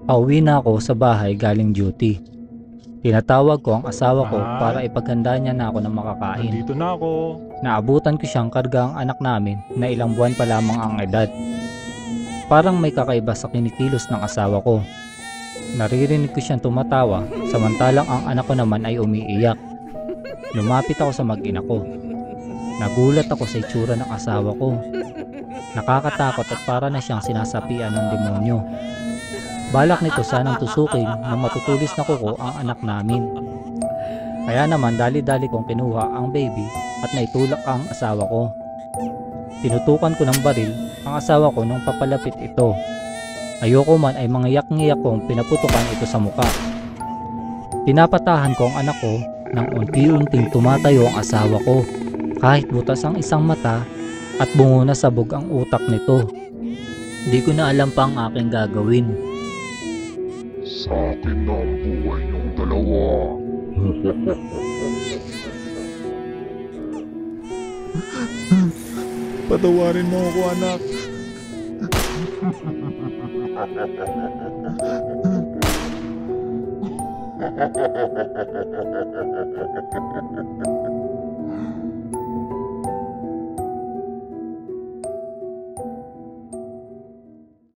Pauwi na ako sa bahay galing duty. Tinatawag ko ang asawa ko para ipaghanda niya na ako ng makakain. Nandito na ako. Naabutan ko siyang karga ang anak namin na ilang buwan pa lamang ang edad. Parang may kakaiba sa kinikilos ng asawa ko. Naririnig ko siyang tumatawa samantalang ang anak ko naman ay umiiyak. Lumapit ako sa mag-ina ko. Nagulat ako sa itsura ng asawa ko. Nakakatakot at para na siyang sinasapian ng demonyo. Balak nito sanang tusukin ng matutulis na kuko ang anak namin. Kaya naman dali-dali kong kinuha ang baby at naitulak ang asawa ko. Tinutukan ko ng baril ang asawa ko nung papalapit ito. Ayoko man ay mangyak-ngyak kong pinaputukan ito sa muka. Pinapatahan ko ang anak ko nang unti-unting tumatayo ang asawa ko. Kahit butas ang isang mata at bungo na sabog ang utak nito. Di ko na alam pa ang aking gagawin. Sa akin na ang buhay niyong dalawa. Patawarin mo ako, anak.